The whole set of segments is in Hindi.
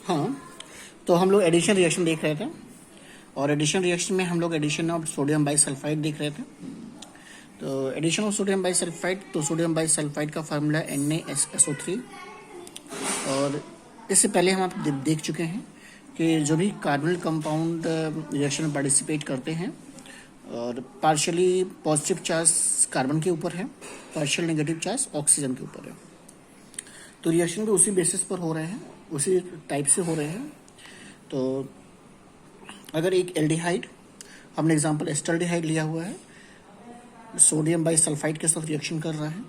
हाँ, तो हम लोग एडिशन रिएक्शन देख रहे थे और एडिशन रिएक्शन में हम लोग एडिशन ऑफ सोडियम बाइसल्फाइड देख रहे थे। तो एडिशन ऑफ सोडियम बाइसल्फाइड, तो सोडियम बाइसल्फाइड का फार्मूला NaSO3। और इससे पहले हम आप देख चुके हैं कि जो भी कार्बोनिल कंपाउंड रिएक्शन में पार्टिसिपेट करते हैं और पार्शियली पॉजिटिव चार्ज कार्बन के ऊपर है, पार्शियल नेगेटिव चार्ज ऑक्सीजन के ऊपर है। तो रिएक्शन भी उसी बेसिस पर हो रहे हैं, उसी टाइप से हो रहे हैं। तो अगर एक एल्डिहाइड, हमने एग्जांपल एस्टल्डिहाइड लिया हुआ है, सोडियम बाइसल्फाइड के साथ रिएक्शन कर रहा है,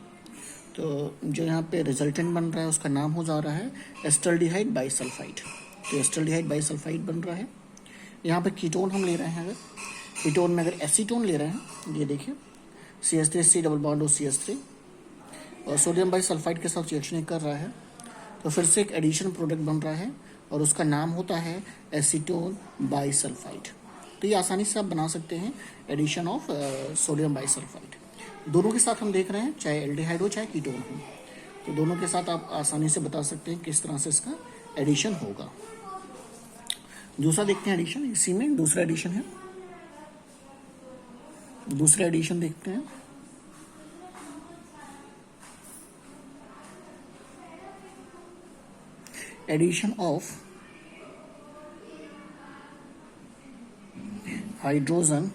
तो जो यहाँ पे रिजल्टेंट बन रहा है उसका नाम हो जा रहा है एस्टल्डिहाइड बाइसल्फाइड। तो एस्टल्डिहाइड बाइसल्फाइड बन रहा है। यहाँ पे कीटोन हम ले रहे हैं, अगर कीटोन में अगर एसीटोन ले रहे हैं, ये देखिए CH3 डबल बॉन्ड और CH3, और सोडियम बाइसल्फाइड के साथ रिएक्शन कर रहा है, तो फिर से एक एडिशन प्रोडक्ट बन रहा है और उसका नाम होता है एसीटोन बाइसल्फाइड। तो ये आसानी से आप बना सकते हैं एडिशन ऑफ सोडियम बाइसल्फाइड। दोनों के साथ हम देख रहे हैं, चाहे एल्डिहाइड हो चाहे कीटोन हो, तो दोनों के साथ आप आसानी से बता सकते हैं किस तरह से इसका एडिशन होगा। दूसरा देखते हैं एडिशन, इसी में दूसरा एडिशन है, दूसरा एडिशन देखते हैं। Addition of hydrogen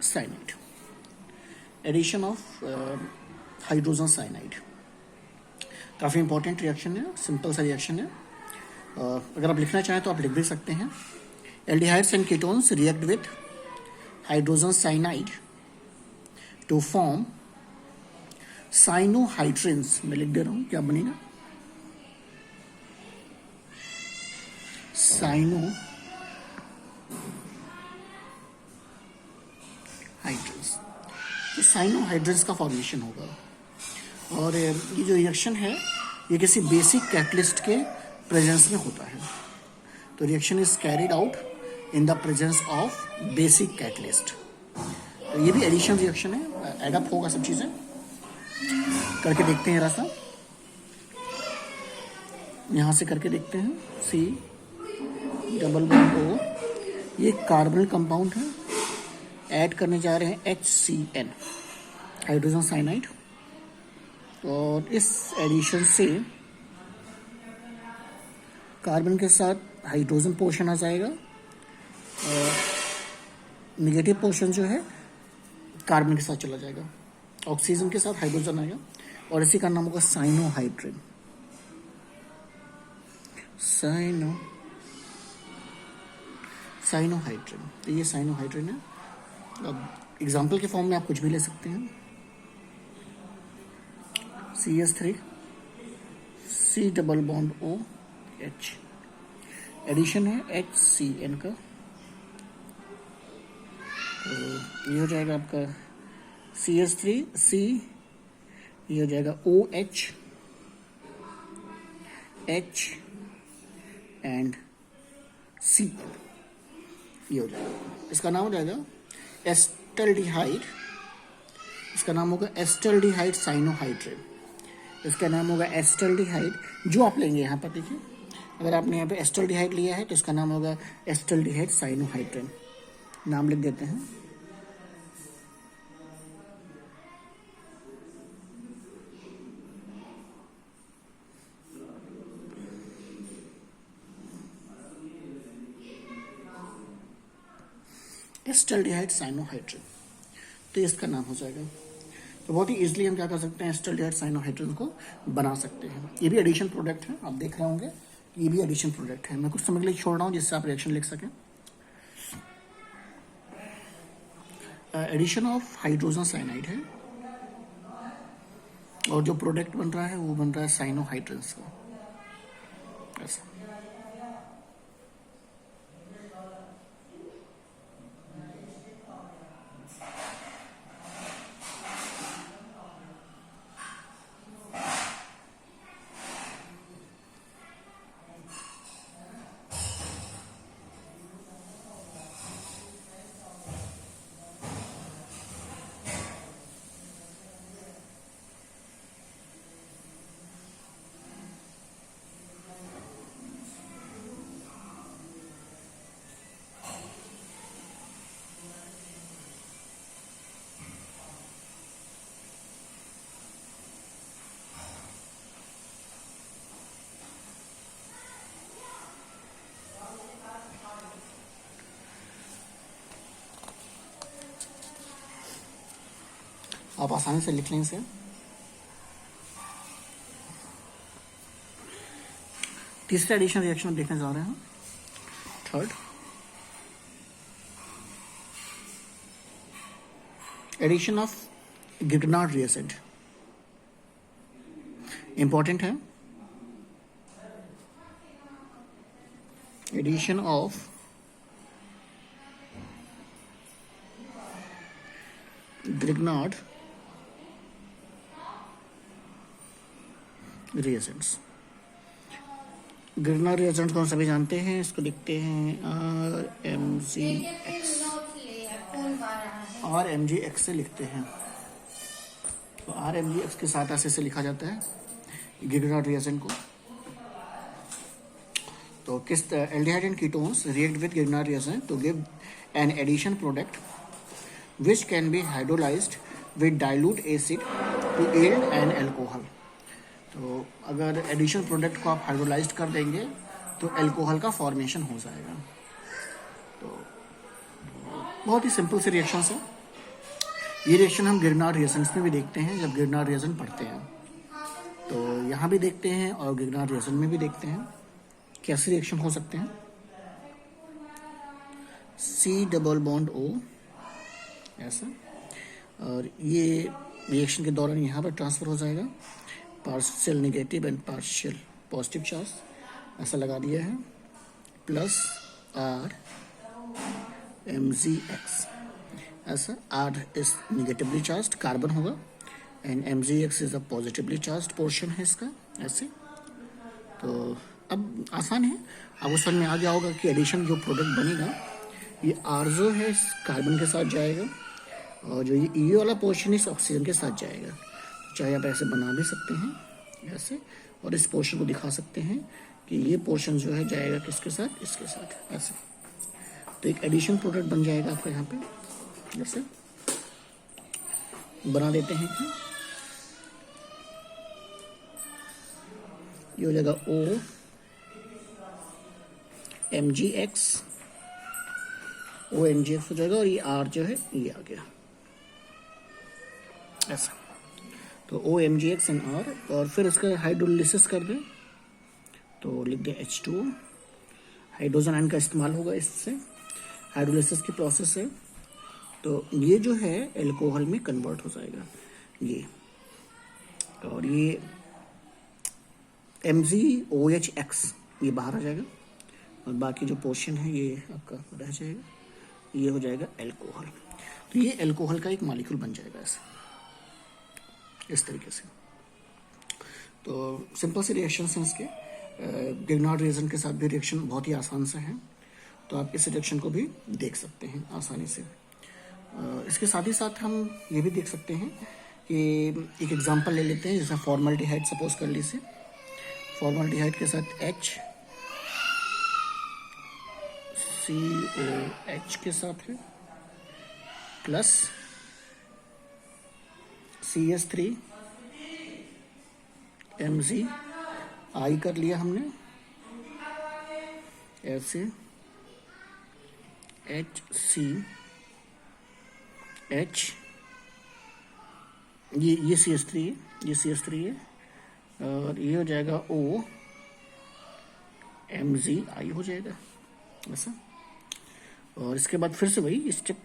cyanide, addition of hydrogen cyanide काफ़ी इंपॉर्टेंट रिएक्शन है, सिंपल सा रिएक्शन है। अगर आप लिखना चाहें तो आप लिख भी सकते हैं। Aldehydes and ketones react with hydrogen cyanide to form cyanohydrins. मैं लिख दे रहा हूं, क्या बनेगा, साइनोहाइड्रिन्स। तो साइनोहाइड्रिन्स का फॉर्मेशन होगा। और ये जो रिएक्शन है ये किसी बेसिक कैटलिस्ट के प्रेजेंस में होता है। तो reaction is carried out in the presence of basic catalyst. तो ये भी एडिशन रिएक्शन है, एडअप होगा सब चीज़ें। करके देखते हैं, रास्ता यहाँ से करके देखते हैं। C डबल बॉन्ड O, ये कार्बोनिल कंपाउंड है, ऐड करने जा रहे हैं HCN, हाइड्रोजन साइनाइड। और इस एडिशन से कार्बन के साथ हाइड्रोजन पोर्शन आ जाएगा और नेगेटिव पोर्शन जो है कार्बन के साथ चला जाएगा, ऑक्सीजन के साथ हाइड्रोजन आएगा और इसी का नाम होगा साइनोहाइड्रिन। साइनोहाइड्रिन, तो ये साइनोहाइड्रिन है। अब एग्जाम्पल के फॉर्म में आप कुछ भी ले सकते हैं। CH3 C double bond OH, addition है HCN का। तो ये हो जाएगा आपका CH3 C, ये हो जाएगा OH H एंड C, ये हो जाएगा। इसका नाम हो जाएगा एस्टल्डिहाइड, इसका नाम होगा एस्टल्डिहाइड साइनोहाइड्रिन, इसका नाम होगा एस्टल्डिहाइड। जो आप लेंगे यहाँ पर देखिए, अगर आपने यहाँ पे एस्टल्डिहाइड लिया है तो इसका नाम होगा एस्टल्डिहाइड साइनोहाइड्रिन, नाम लिख देते हैं। एस्टल्डिहाइड साइनोहाइड्रिन, तो इसका नाम हो जाएगा। तो बहुत ही इजीली हम क्या कर सकते हैं, एस्टल्डिहाइड साइनोहाइड्रिन को बना सकते हैं। ये भी एडिशन प्रोडक्ट है, आप देख रहे होंगे ये भी एडिशन प्रोडक्ट है। मैं कुछ समय के लिए छोड़ रहा हूँ जिससे आप रिएक्शन लिख सकें। एडिशन ऑफ हाइड्रोजन साइनाइड है और जो प्रोडक्ट बन रहा है वो बन रहा है साइनोहाइड्रिन्स का, ऐसा। आप आसानी से लिख लें इसे। तीसरा एडिशन रिएक्शन देखने जा रहे हैं, third addition of Grignard acid. Important है, addition of Grignard reagents। Grignard reagents को सभी जानते हैं, इसको लिखते हैं RMGX, RMGX से लिखते हैं। तो RMGX के साथ ऐसे से लिखा जाता है Grignard reagent को। तो किस aldehyde and ketones react with Grignard reagent to give an addition product which can be hydrolyzed with dilute acid to yield an alcohol। तो अगर एडिशन प्रोडक्ट को आप हाइड्रोलाइज्ड कर देंगे तो अल्कोहल का फॉर्मेशन हो जाएगा। तो बहुत ही सिंपल से रिएक्शंस है। ये रिएक्शन हम गिगनार्ड रिएजेंट्स में भी देखते हैं जब गिगनार्ड रिएजेंट पढ़ते हैं, तो यहाँ भी देखते हैं और गिगनार्ड रिएजेंट में भी देखते हैं कैसे रिएक्शन हो सकते हैं। C डबल बॉन्ड O ऐसा, और ये रिएक्शन के दौरान यहाँ पर ट्रांसफर हो जाएगा, partial negative and partial positive charge ऐसा लगा दिया है, प्लस RMGX ऐसा। R is negatively charge carbon होगा and MgX is a positively charge portion है इसका ऐसे। तो अब आसान है, आपको समझ में आ गया होगा कि एडिशन जो प्रोडक्ट बनेगा ये R जो है इस कार्बन के साथ जाएगा और जो ये वाला पोर्शन इस ऑक्सीजन के साथ जाएगा। चाहे आप ऐसे बना भी सकते हैं ऐसे, और इस पोर्शन को दिखा सकते हैं कि ये पोर्शन जो है जाएगा किसके साथ, इसके साथ ऐसे। तो एक एडिशन प्रोडक्ट बन जाएगा आपका यहाँ पे, जैसे बना देते हैं कि ये हो जाएगा OMGX हो जाएगा और ये R जो है ये आ गया ऐसा। तो OMGX एंड R, और फिर इसका हाइड्रोलिसिस कर दें तो लिख दें H2O। हाइड्रोजन आयन का इस्तेमाल होगा इससे, हाइड्रोलिसिस की प्रोसेस है। तो ये जो है एल्कोहल में कन्वर्ट हो जाएगा ये, और ये MgOH ये बाहर आ जाएगा और बाकी जो पोर्शन है ये आपका रह जाएगा, ये हो जाएगा एल्कोहल। तो ये एल्कोहल का एक मॉलिक्यूल बन जाएगा ऐसे, इस तरीके से। तो सिंपल से रिएक्शन हैं इसके। गिगनार्ड रिएजेंट के साथ भी रिएक्शन बहुत ही आसान से है, तो आप इस रिएक्शन को भी देख सकते हैं आसानी से। इसके साथ ही साथ हम ये भी देख सकते हैं कि एक एग्जांपल ले लेते हैं, जैसे फॉर्मल्डिहाइड सपोज कर लीजिए। फॉर्मल्डिहाइड के साथ HCOH के साथ है, प्लस CH3MgI कर लिया हमने ऐसे, HCH ये CH3 है, ये CH3 है, और ये हो जाएगा OMgI हो जाएगा ऐसा। और इसके बाद फिर से वही स्टेप,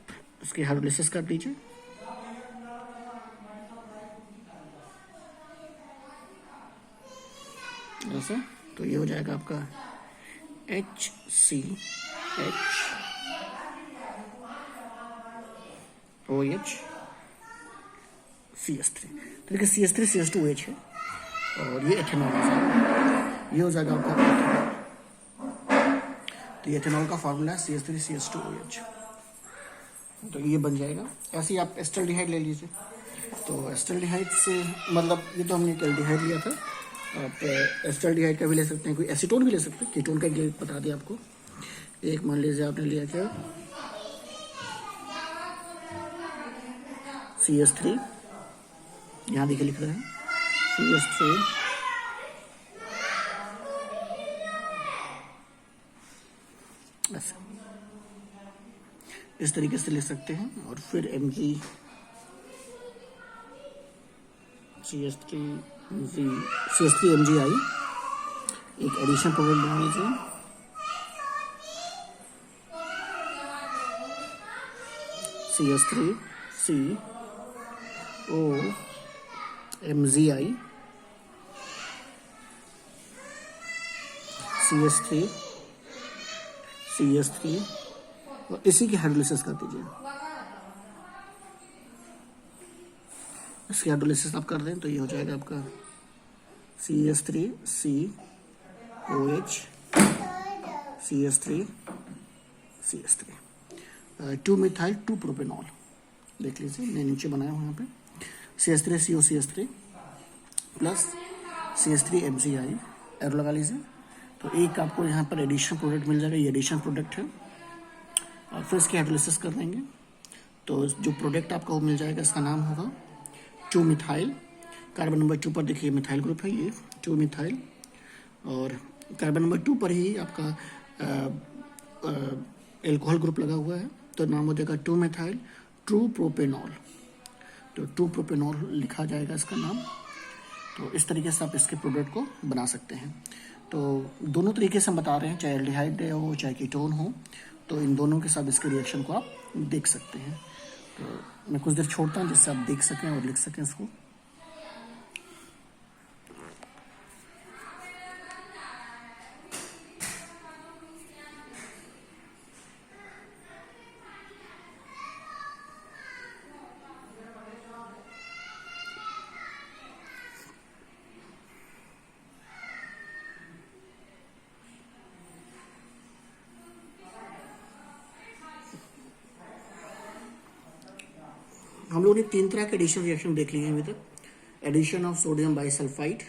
इसकी हाइड्रोलिसिस कर दीजिए। ऐसा, तो ये हो जाएगा आपका HCHOH CH3। तो देखिए CH3 CH2OH है और ये एथेनॉल हो जाएगा, ये हो जाएगा आपका एथेनॉल। तो ये एथेनॉल का फार्मूला है CH3 CH2OH। तो ये बन जाएगा। ऐसे ही आप एस्टल्डिहाइड ले लीजिए। तो एस्टल्डिहाइड से मतलब ये तो हमने एल्डिहाइड लिया था, आप एस्टल्डिहाइड का भी ले सकते हैं, कोई एसीटोन भी ले सकते हैं। कीटोन का बता दिया आपको। एक मान लीजिए आपने लिया क्या, CH3, यहाँ देखिए लिख रहा है CH3 ऐसे, इस तरीके से लिख सकते हैं। और फिर CH3MgI एक एडिशन प्रोडक्ट बना लीजिए। CH3COMgI CH3 और इसी की हाइड्रोलिसिस कर दीजिए। इसकी हाइड्रोलिसिस आप कर दें तो ये हो जाएगा आपका CH3COH CH3 2-methyl 2-propanol। देख लीजिए मैं नीचे बनाया हूँ यहाँ पे CH3COCH3 प्लस CH3MgI एरो लगा लीजिए। तो एक आपको यहाँ पर एडिशन प्रोडक्ट मिल जाएगा, ये एडिशन प्रोडक्ट है और फिर इसकी हाइड्रोलिसिस कर देंगे तो जो प्रोडक्ट आपका वो मिल जाएगा, इसका नाम होगा 2-methyl। कार्बन नंबर 2 पर देखिए मिथाइल ग्रुप है ये 2-methyl और कार्बन नंबर 2 पर ही आपका एल्कोहल ग्रुप लगा हुआ है तो नाम हो जाएगा 2-methyl 2-propanol। तो 2-propanol लिखा जाएगा इसका नाम। तो इस तरीके से आप इसके प्रोडक्ट को बना सकते हैं। तो दोनों तरीके से हम बता रहे हैं, चाहे एल्डिहाइड हो चाहे कीटोन हो, तो इन दोनों के साथ इसके रिएक्शन को आप देख सकते हैं। तो मैं कुछ देर छोड़ता हूँ जिससे आप देख सकें और लिख सकें इसको। हम लोगों ने 3 तरह के एडिशन रिएक्शन देख लिए हैं अभी तक। Addition of sodium bisulphide,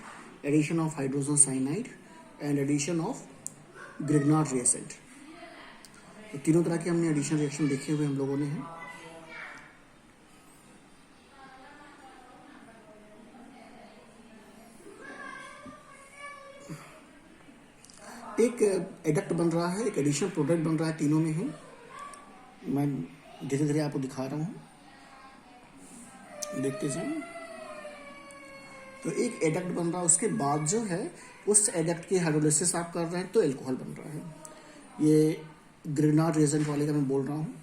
addition of hydrogen cyanide and addition of Grignard reagent. तो तीनों तरह के हमने एडिशन रिएक्शन देखे हुए हम लोगों ने हैं। एक एडक्ट बन रहा है, एक एडिशन प्रोडक्ट बन रहा है, तीनों में है। मैं धीरे धीरे आपको दिखा रहा हूँ, देखते जाएं। तो एक एडक्ट बन रहा है, उसके बाद जो है उस एडक्ट की हाइड्रोलिसिस आप कर रहे हैं तो एल्कोहल बन रहा है। ये ग्रिग्नार्ड रिएजेंट वाले का मैं बोल रहा हूँ।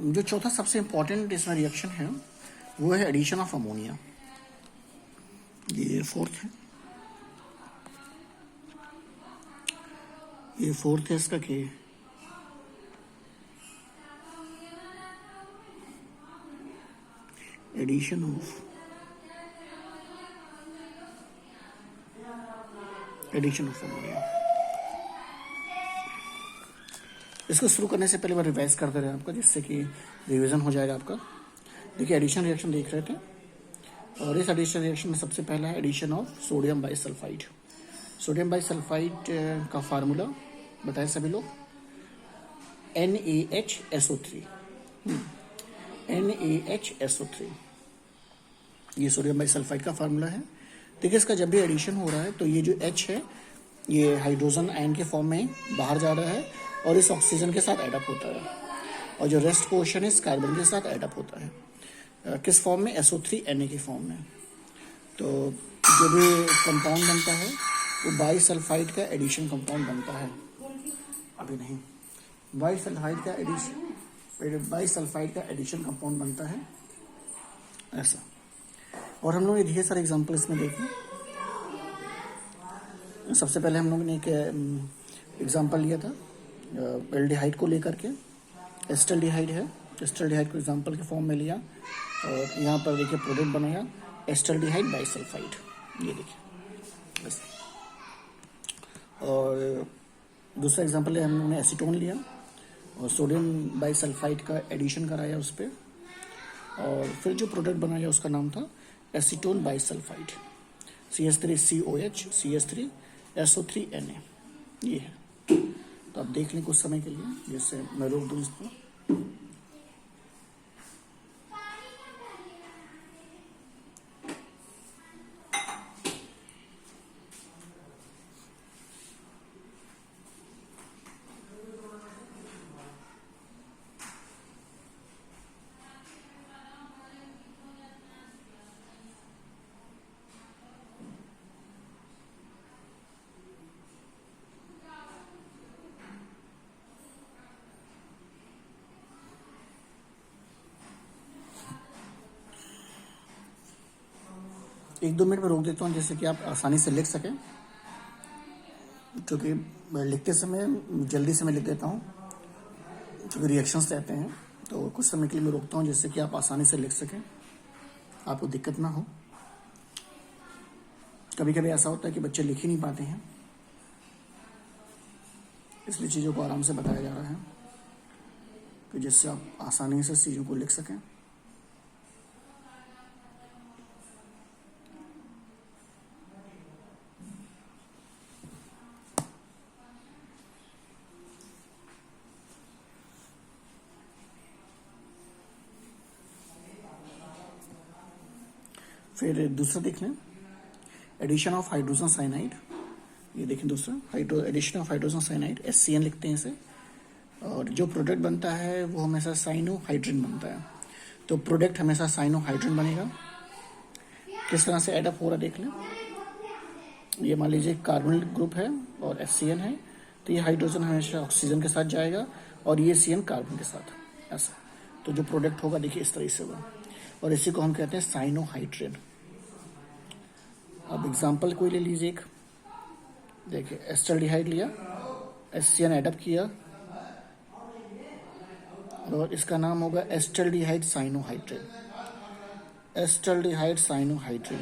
जो चौथा सबसे इंपॉर्टेंट इसमें रिएक्शन है वो है एडिशन ऑफ अमोनिया। ये फोर्थ है इसका कि एडिशन ऑफ अमोनिया। इसको शुरू करने से पहले मैं रिवाइज कर दे रहे हैं आपका, जिससे कि रिवीजन हो जाएगा आपका। देखिए एडिशन रिएक्शन देख रहे थे और इस एडिशन रिएक्शन में सबसे पहला है addition of sodium bisulphide. Sodium bisulphide का फार्मूला बताएं सभी लोग, NaHSO3। NaHSO3 ये सोडियम बाइसल्फाइड का फार्मूला है। देखिए इसका जब भी एडिशन हो रहा है तो ये जो H है ये हाइड्रोजन आयन के फॉर्म में बाहर जा रहा है और इस ऑक्सीजन के साथ एडअप होता है, और जो रेस्ट पोर्शन है इस कार्बन के साथ एडअप होता है। किस फॉर्म में? SO3Na की फॉर्म में। तो जो भी कंपाउंड बनता है वो बाइसल्फाइड का एडिशन कंपाउंड बनता है। अभी नहीं, बाइसल्फाइड का एडिशन कंपाउंड बनता है ऐसा। और हम लोग ने ढेर सारे एग्जाम्पल इसमें देखे। सबसे पहले हम लोगों ने एक एग्जाम्पल लिया था एल्डिहाइड को लेकर के। एस्टल्डिहाइड है, एस्टल्डिहाइड को एग्जाम्पल के फॉर्म में लिया और यहाँ पर देखिए प्रोडक्ट बनाया एस्टल्डिहाइड बाइसल्फाइड, ये देखिए बस। और दूसरा एग्जाम्पल है हम लोगों ने एसीटोन लिया और सोडियम बाइसल्फाइड का एडिशन कराया उस पर। और फिर जो प्रोडक्ट बनाया उसका नाम था एसीटोन बाइसल्फाइड, CH3COH CH3SO3Na, ये है। तो आप देख लें कुछ समय के लिए, जैसे मैं रोक दूँ इसको। एक दो मिनट में रोक देता हूँ, जैसे कि आप आसानी से लिख सकें, क्योंकि लिखते समय जल्दी से मैं लिख देता हूँ, क्योंकि रिएक्शंस रहते हैं। तो कुछ समय के लिए मैं रोकता हूँ, जिससे कि आप आसानी से लिख सकें, आपको दिक्कत ना हो। कभी कभी ऐसा होता है कि बच्चे लिख ही नहीं पाते हैं, इसलिए चीज़ों को आराम से बताया जा रहा है कि जिससे आप आसानी से चीज़ों को लिख सकें। फिर दूसरा देख लें, एडिशन ऑफ हाइड्रोजन साइनाइड। ये देखें दूसरा, addition of hydrogen cyanide, SCN लिखते हैं इसे। और जो प्रोडक्ट बनता है वो हमेशा साइनोहाइड्रिन बनता है। तो प्रोडक्ट हमेशा साइनोहाइड्रिन बनेगा। किस तरह से एडअप हो रहा देख लें। ये मान लीजिए कार्बन ग्रुप है और SCN है, तो ये हाइड्रोजन हमेशा ऑक्सीजन के साथ जाएगा और ये CN कार्बन के साथ, ऐसा। तो जो प्रोडक्ट होगा देखिए इस तरह से होगा, और इसी को हम कहते हैं साइनोहाइड्रिन। अब एग्जाम्पल कोई ले लीजिए एक, देखिए एस्टल्डिहाइड लिया, SCN एडअप किया और इसका नाम होगा acetaldehyde cyanohydrin. Acetaldehyde cyanohydrin,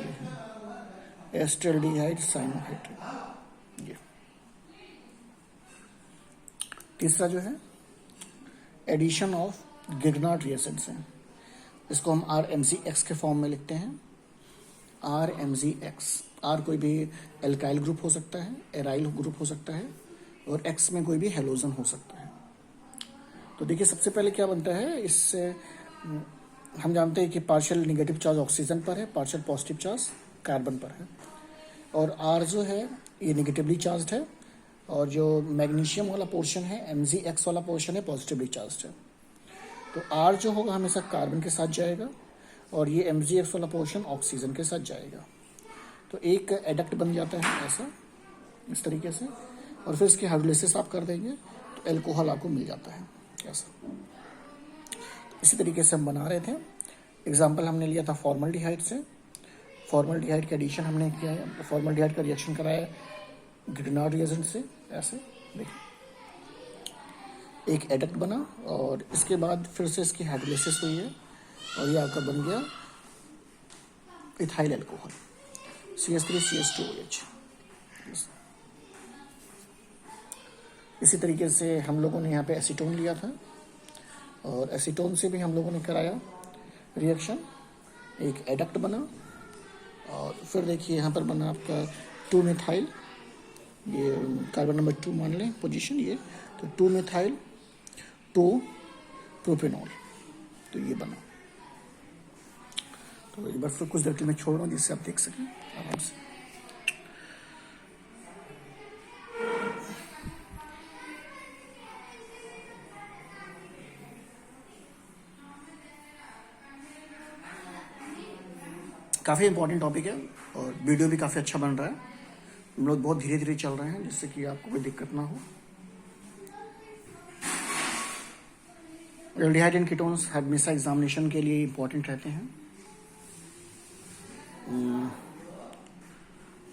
acetaldehyde cyanohydrin. ये तीसरा जो है एडिशन ऑफ गिगनार्ड रिएजेंट्स है, इसको हम RMgX के फॉर्म में लिखते हैं। RMgX, R कोई भी एल्काइल ग्रुप हो सकता है, एराइल ग्रुप हो सकता है, और X में कोई भी हेलोजन हो सकता है। तो देखिए सबसे पहले क्या बनता है, इससे हम जानते हैं कि पार्शियल निगेटिव चार्ज ऑक्सीजन पर है, पार्शियल पॉजिटिव चार्ज कार्बन पर है, और R जो है ये निगेटिवली चार्ज है, और जो मैग्नीशियम वाला पोर्शन है, MgX वाला पोर्शन है, पॉजिटिवली चार्ज है। तो R जो होगा हमेशा कार्बन के साथ जाएगा, और ये MgX वाला पोर्शन ऑक्सीजन के साथ जाएगा। तो एक एडक्ट बन जाता है ऐसा, इस तरीके से, और फिर इसकी हाइड्रोलिसिस आप कर देंगे तो एल्कोहल आपको मिल जाता है ऐसा। इसी तरीके से हम बना रहे थे। एग्जाम्पल हमने लिया था फॉर्मल्डिहाइड से। फॉर्मल्डिहाइड का एडिशन हमने किया है, फॉर्मल्डिहाइड का रिएक्शन कराया गिगनार्ड रिएजेंट से, ऐसे देखिए एक एडक्ट बना, और इसके बाद फिर से इसकी हाइड्रोलिसिस हुई है, और ये आपका बन गया इथाइल एल्कोहल, CH3CH2OH। इसी तरीके से हम लोगों ने यहाँ पे एसीटोन लिया था, और एसीटोन से भी हम लोगों ने कराया रिएक्शन, एक एडक्ट बना, और फिर देखिए यहाँ पर बना आपका 2 मिथाइल, ये कार्बन नंबर 2 मान लें पोजीशन ये, तो 2 मिथाइल 2 प्रोपेनॉल, तो ये बना। तो एक बार फिर कुछ देर के लिए मैं छोड़ रहा हूँ, जिससे आप देख सकें आराम से। काफ़ी इंपॉर्टेंट टॉपिक है, और वीडियो भी काफ़ी अच्छा बन रहा है। हम लोग बहुत धीरे धीरे चल रहे हैं, जिससे कि आपको कोई दिक्कत ना हो। एल्डिहाइड एंड कीटोन्स हमेशा एग्जामिनेशन के लिए इंपॉर्टेंट रहते हैं,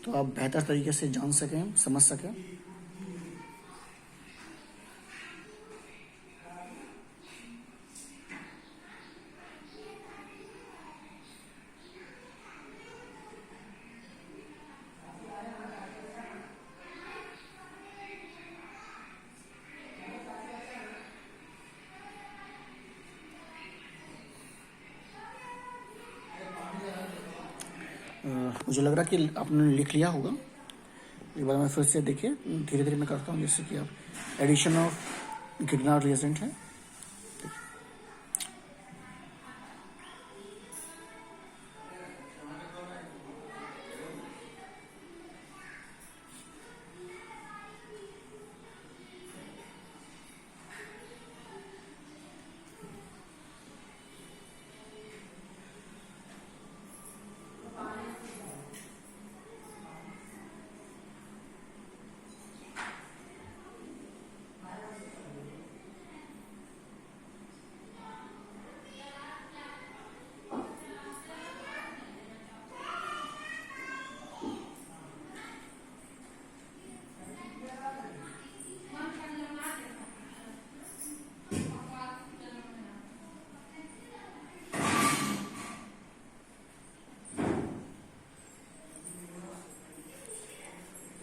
तो आप बेहतर तरीके से जान सकें, समझ सकें। मुझे लग रहा कि आपने लिख लिया होगा। एक बार मैं फिर से देखिए, धीरे धीरे मैं करता हूँ, जैसे कि आप एडिशन ऑफ गिरनार रिएजेंट है।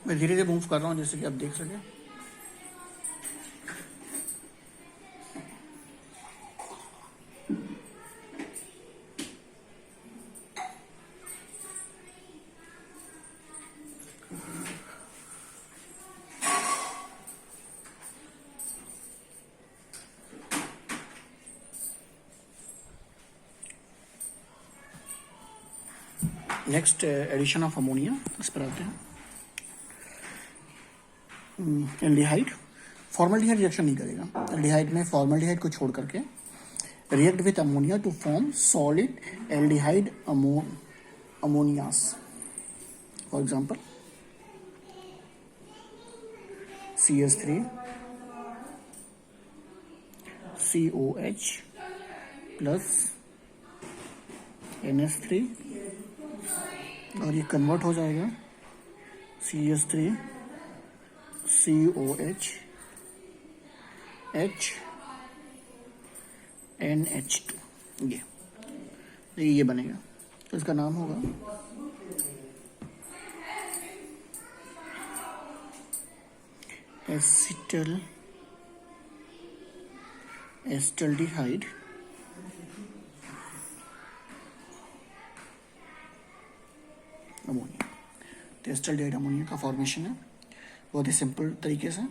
मैं धीरे धीरे मूव कर रहा हूँ, जैसे कि आप देख सकें। नेक्स्ट एडिशन ऑफ अमोनिया, इस पर आते हैं। एल्डिहाइड फॉर्मल्डिहाइड रिएक्शन नहीं करेगा। एल्डिहाइड में फॉर्मल्डिहाइड को छोड़ करके react with ammonia to form solid aldehyde ammonias. For example CH3 COH plus NH3, और ये कन्वर्ट हो जाएगा CH3 COH H NH2, ये बनेगा। तो इसका नाम होगा एसिटल्डिहाइड अमोनिया। तो एसिटल्डिहाइड अमोनिया का फॉर्मेशन है बहुत ही सिंपल तरीके से।